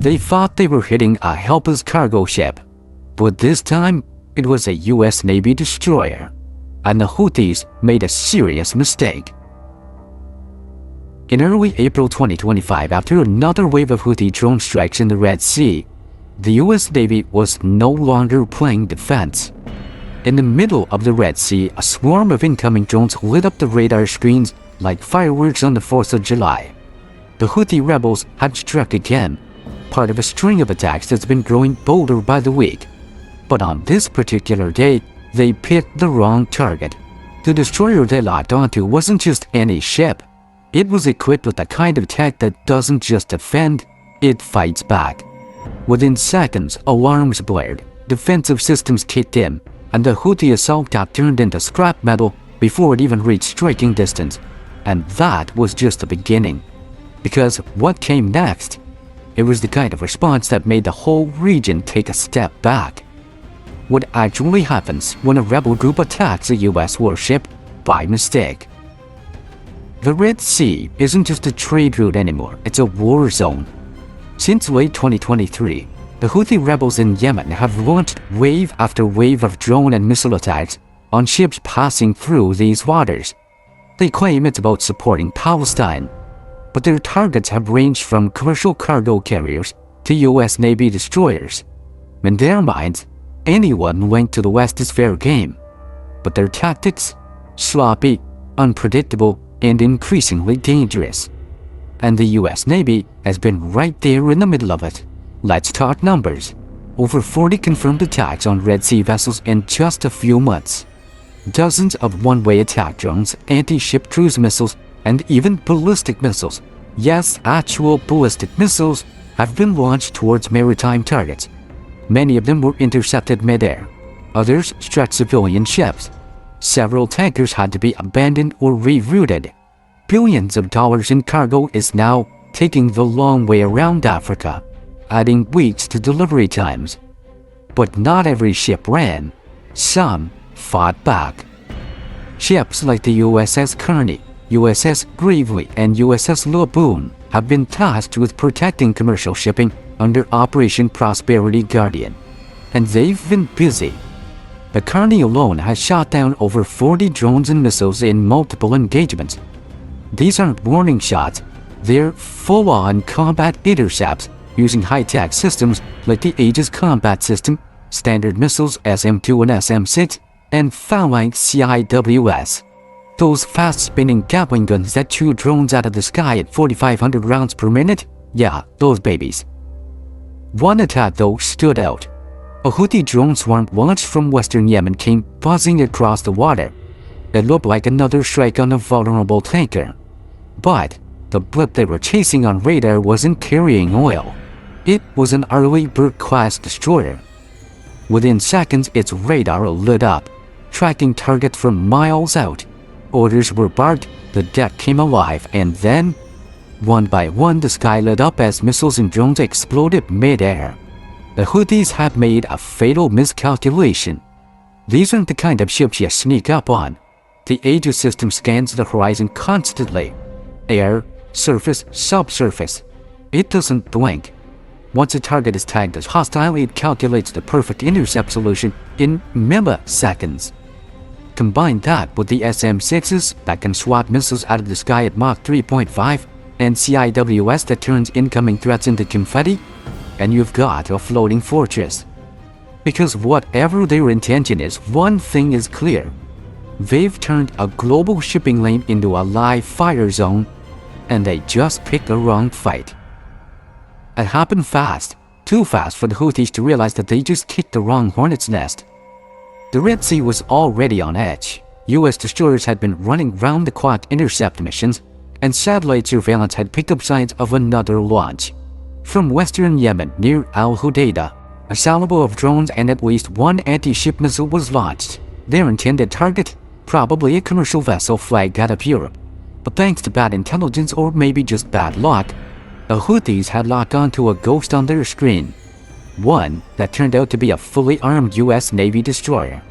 They thought they were hitting a helpless cargo ship, but this time it was a US Navy destroyer, and the Houthis made a serious mistake. In early April 2025, after another wave of Houthi drone strikes in the Red Sea, the US Navy was no longer playing defense. In the middle of the Red Sea, a swarm of incoming drones lit up the radar screens like fireworks on the 4th of July. The Houthi rebels had struck again, part of a string of attacks that's been growing bolder by the week. But on this particular day, they picked the wrong target. The destroyer they locked onto wasn't just any ship. It was equipped with the kind of tech that doesn't just defend, it fights back. Within seconds, alarms blared, defensive systems kicked in, and the Houthi assault got turned into scrap metal before it even reached striking distance. And that was just the beginning. Because what came next? It was the kind of response that made the whole region take a step back. What actually happens when a rebel group attacks a US warship by mistake? The Red Sea isn't just a trade route anymore, it's a war zone. Since late 2023, the Houthi rebels in Yemen have launched wave after wave of drone and missile attacks on ships passing through these waters. They claim it's about supporting Palestine, but their targets have ranged from commercial cargo carriers to US Navy destroyers. In their minds, anyone linked to the West is fair game, but their tactics? Sloppy, unpredictable, and increasingly dangerous. And the US Navy has been right there in the middle of it. Let's talk numbers. Over 40 confirmed attacks on Red Sea vessels in just a few months. Dozens of one-way attack drones, anti-ship cruise missiles, and even ballistic missiles, yes, actual ballistic missiles, have been launched towards maritime targets. Many of them were intercepted mid-air. Others struck civilian ships. Several tankers had to be abandoned or rerouted. Billions of dollars in cargo is now taking the long way around Africa, adding weeks to delivery times. But not every ship ran. Some fought back. Ships like the USS Kearney, USS Gravely, and USS Laboon have been tasked with protecting commercial shipping under Operation Prosperity Guardian, and they've been busy. The Kearney alone has shot down over 40 drones and missiles in multiple engagements. These aren't warning shots, they're full-on combat intercepts using high-tech systems like the Aegis Combat System, Standard Missiles SM-2 and SM-6, and Phalanx CIWS. Those fast-spinning Gatling guns that shoot drones out of the sky at 4,500 rounds per minute? Yeah, those babies. One attack though stood out. A Houthi drone swarm launched from western Yemen came buzzing across the water. It looked like another strike on a vulnerable tanker. But the blip they were chasing on radar wasn't carrying oil. It was an Arleigh Burke-class destroyer. Within seconds, its radar lit up, tracking targets from miles out. Orders were barked, the deck came alive, and then, one by one, the sky lit up as missiles and drones exploded mid-air. The Houthis had made a fatal miscalculation. These aren't the kind of ships you sneak up on. The Aegis system scans the horizon constantly. Air, surface, subsurface. It doesn't blink. Once a target is tagged as hostile, it calculates the perfect intercept solution in milliseconds. Combine that with the SM-6s that can swat missiles out of the sky at Mach 3.5 and CIWS that turns incoming threats into confetti, and you've got a floating fortress. Because whatever their intention is, one thing is clear. They've turned a global shipping lane into a live fire zone, and they just picked the wrong fight. It happened fast, too fast for the Houthis to realize that they just kicked the wrong hornet's nest. The Red Sea was already on edge. US destroyers had been running round-the-clock intercept missions, and satellite surveillance had picked up signs of another launch. From western Yemen near Al Hudaydah, a salvo of drones and at least one anti-ship missile was launched. Their intended target? Probably a commercial vessel flagged out of Europe. But thanks to bad intelligence or maybe just bad luck, the Houthis had locked onto a ghost on their screen. One that turned out to be a fully armed US Navy destroyer.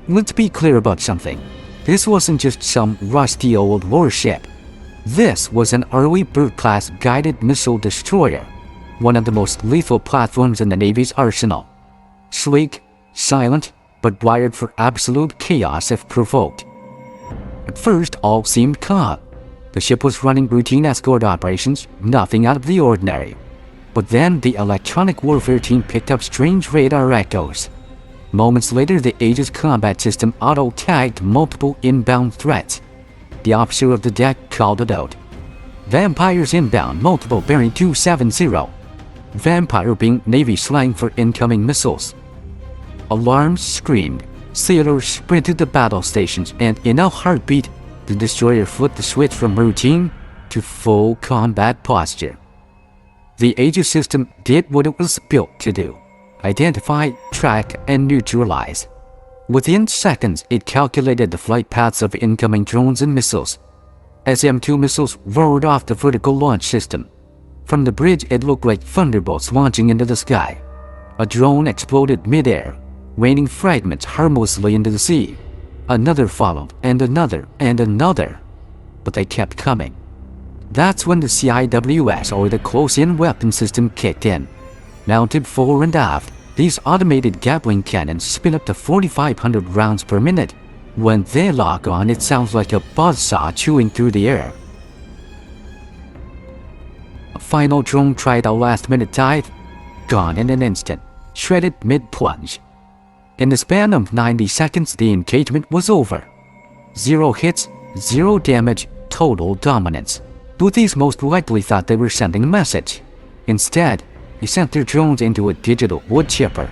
Let's be clear about something. This wasn't just some rusty old warship. This was an Arleigh Burke-class guided missile destroyer. one of the most lethal platforms in the Navy's arsenal. Sleek, silent, but wired for absolute chaos if provoked. At first, all seemed calm. The ship was running routine escort operations, nothing out of the ordinary. But then the electronic warfare team picked up strange radar echoes. Moments later, the Aegis combat system auto-tagged multiple inbound threats. The officer of the deck called it out. Vampires inbound, multiple bearing 270. Vampire being Navy slang for incoming missiles. Alarms screamed. Sailors sprinted to battle stations, and in a heartbeat, the destroyer flipped the switch from routine to full combat posture. The Aegis system did what it was built to do: identify, track, and neutralize. Within seconds, it calculated the flight paths of incoming drones and missiles. SM-2 missiles roared off the vertical launch system. From the bridge, it looked like thunderbolts launching into the sky. A drone exploded mid-air, raining fragments harmlessly into the sea. Another followed, and another, and another. But they kept coming. That's when the CIWS, or the close-in weapon system, kicked in. Mounted fore and aft, these automated Gatling cannons spin up to 4,500 rounds per minute. When they lock on, it sounds like a buzzsaw chewing through the air. A final drone tried a last-minute dive, gone in an instant, shredded mid-plunge. In the span of 90 seconds, the engagement was over. 0 hits, 0 damage, total dominance. Houthis most likely thought they were sending a message. Instead, they sent their drones into a digital wood chipper,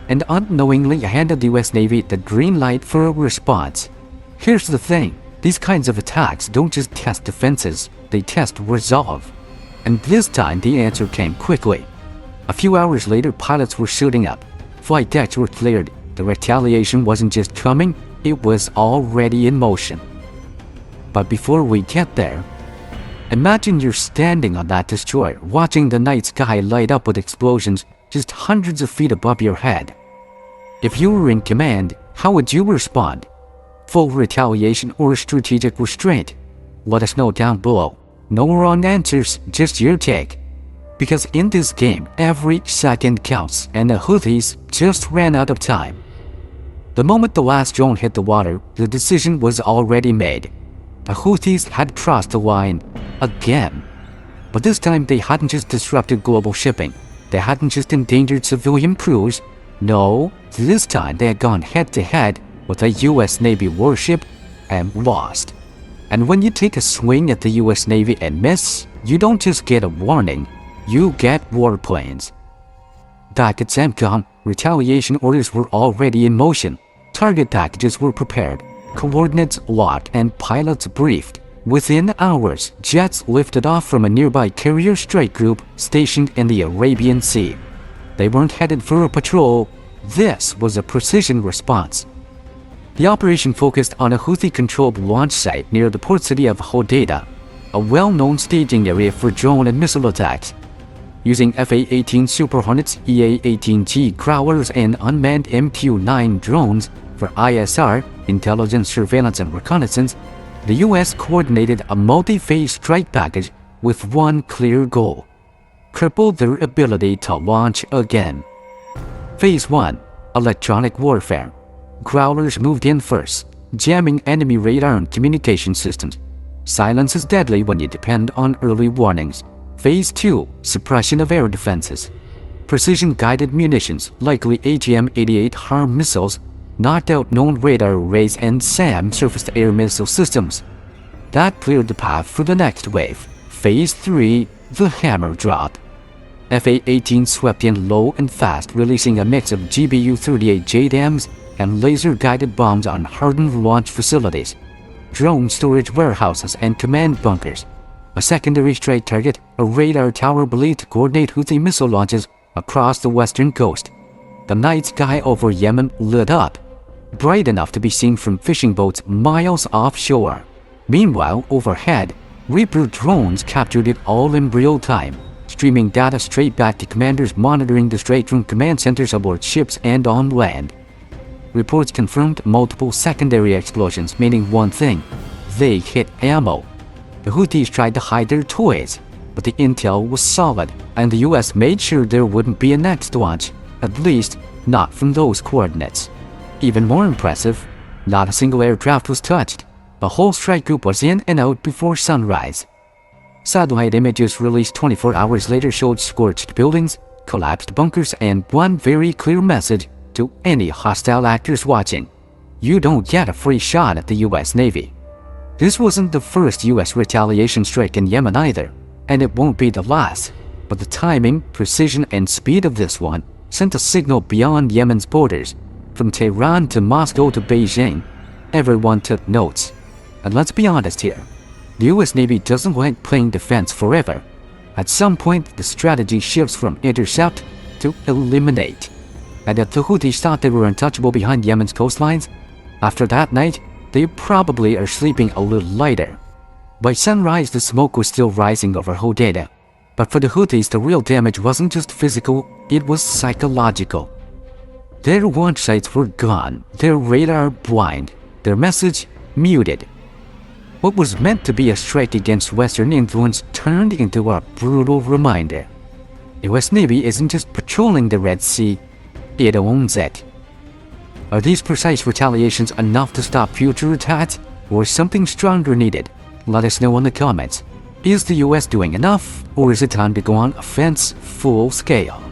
and unknowingly handed the US Navy the green light for a response. Here's the thing, these kinds of attacks don't just test defenses, they test resolve. And this time the answer came quickly. A few hours later, pilots were suiting up. Flight decks were cleared. The retaliation wasn't just coming, it was already in motion. But before we get there, imagine you're standing on that destroyer, watching the night sky light up with explosions just hundreds of feet above your head. If you were in command, how would you respond? Full retaliation or strategic restraint? Let us know down below. No wrong answers, just your take. Because in this game, every second counts, and the Houthis just ran out of time. The moment the last drone hit the water, the decision was already made. The Houthis had crossed the line again. But this time they hadn't just disrupted global shipping. They hadn't just endangered civilian crews. No, this time they had gone head-to-head with a US Navy warship and lost. And when you take a swing at the US Navy and miss, you don't just get a warning, you get warplanes. Back at CENTCOM, retaliation orders were already in motion. Target packages were prepared, coordinates locked, and pilots briefed. Within hours, jets lifted off from a nearby carrier strike group stationed in the Arabian Sea. They weren't headed for a patrol. This was a precision response. The operation focused on a Houthi-controlled launch site near the port city of Hodeidah, a well-known staging area for drone and missile attacks. Using FA-18 Super Hornets, EA-18G Growlers, and unmanned MQ-9 drones for ISR, intelligence, surveillance, and reconnaissance, the US coordinated a multi-phase strike package with one clear goal: cripple their ability to launch again. Phase 1. Electronic warfare. Growlers moved in first, jamming enemy radar and communication systems. Silence is deadly when you depend on early warnings. Phase 2. Suppression of air defenses. Precision-guided munitions, likely AGM-88 HARM missiles, knocked out known radar arrays and SAM surface-to-air missile systems. That cleared the path for the next wave. Phase 3. The hammer drop. FA-18 swept in low and fast, releasing a mix of GBU-38 JDAMs and laser-guided bombs on hardened launch facilities, drone storage warehouses, and command bunkers. A secondary strike target, a radar tower believed to coordinate Houthi missile launches across the western coast. The night sky over Yemen lit up, bright enough to be seen from fishing boats miles offshore. Meanwhile, overhead, Reaper drones captured it all in real time, streaming data straight back to commanders monitoring the strait from command centers aboard ships and on land. Reports confirmed multiple secondary explosions, meaning one thing: they hit ammo. The Houthis tried to hide their toys. but the intel was solid, and the US made sure there wouldn't be a next launch, at least not from those coordinates. Even more impressive, not a single aircraft was touched. The whole strike group was in and out before sunrise. Satellite images released 24 hours later showed scorched buildings, collapsed bunkers, and one very clear message to any hostile actors watching: you don't get a free shot at the US Navy. This wasn't the first US retaliation strike in Yemen either, and it won't be the last, but the timing, precision, and speed of this one sent a signal beyond Yemen's borders. From Tehran to Moscow to Beijing, everyone took notes. And let's be honest here, the US Navy doesn't like playing defense forever. At some point, the strategy shifts from intercept to eliminate. And if the Houthis thought they were untouchable behind Yemen's coastlines, after that night, they probably are sleeping a little lighter. By sunrise, the smoke was still rising over Hodeidah. But for the Houthis, the real damage wasn't just physical, it was psychological. Their launch sites were gone, their radar blind, their message muted. What was meant to be a strike against Western influence turned into a brutal reminder. The US Navy isn't just patrolling the Red Sea, it owns it. Are these precise retaliations enough to stop future attacks, or is something stronger needed? Let us know in the comments. Is the US doing enough, or is it time to go on offense full scale?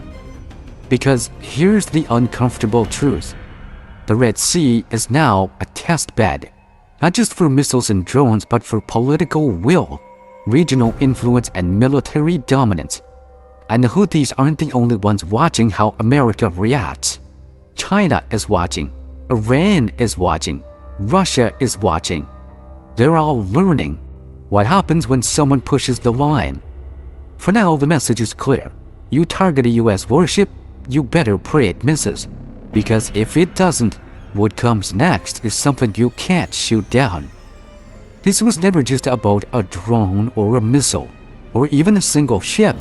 Because here's the uncomfortable truth. The Red Sea is now a test bed, not just for missiles and drones, but for political will, regional influence, and military dominance. And the Houthis aren't the only ones watching how America reacts. China is watching, Iran is watching, Russia is watching. They're all learning what happens when someone pushes the line. For now, the message is clear. You target a US warship, you better pray it misses. Because if it doesn't, what comes next is something you can't shoot down. This was never just about a drone or a missile, or even a single ship.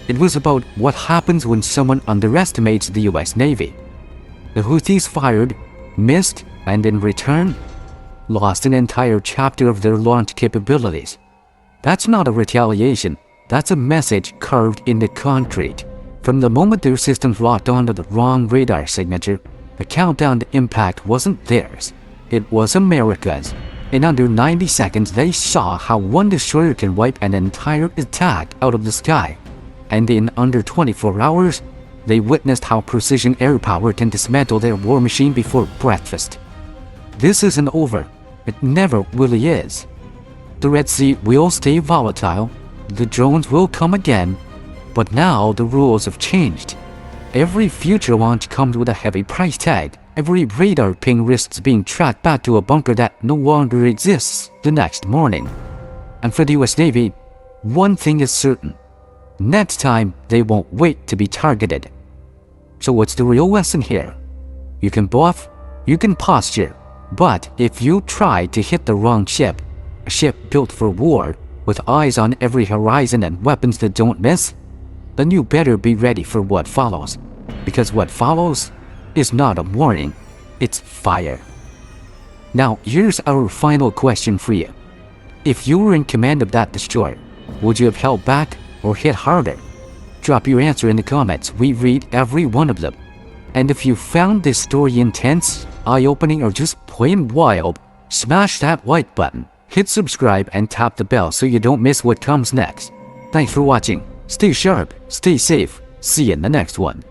It was about what happens when someone underestimates the US Navy. The Houthis fired, missed, and in return, lost an entire chapter of their launch capabilities. That's not a retaliation, that's a message carved into concrete. From the moment their systems locked onto the wrong radar signature, the countdown to impact wasn't theirs, it was America's. In under 90 seconds, they saw how one destroyer can wipe an entire attack out of the sky. And in under 24 hours, they witnessed how precision air power can dismantle their war machine before breakfast. This isn't over. It never really is. The Red Sea will stay volatile, the drones will come again, but now the rules have changed. Every future launch comes with a heavy price tag. Every radar ping risks being tracked back to a bunker that no longer exists the next morning. And for the US Navy, one thing is certain. Next time, they won't wait to be targeted. So what's the real lesson here? You can bluff, you can posture, but if you try to hit the wrong ship, a ship built for war, with eyes on every horizon and weapons that don't miss, then you better be ready for what follows. Because what follows is not a warning, it's fire. Now, here's our final question for you. If you were in command of that destroyer, would you have held back or hit harder? Drop your answer in the comments, we read every one of them. And if you found this story intense, eye-opening, or just plain wild, smash that like button, hit subscribe, and tap the bell so you don't miss what comes next. Thanks for watching. Stay sharp, stay safe, see you in the next one.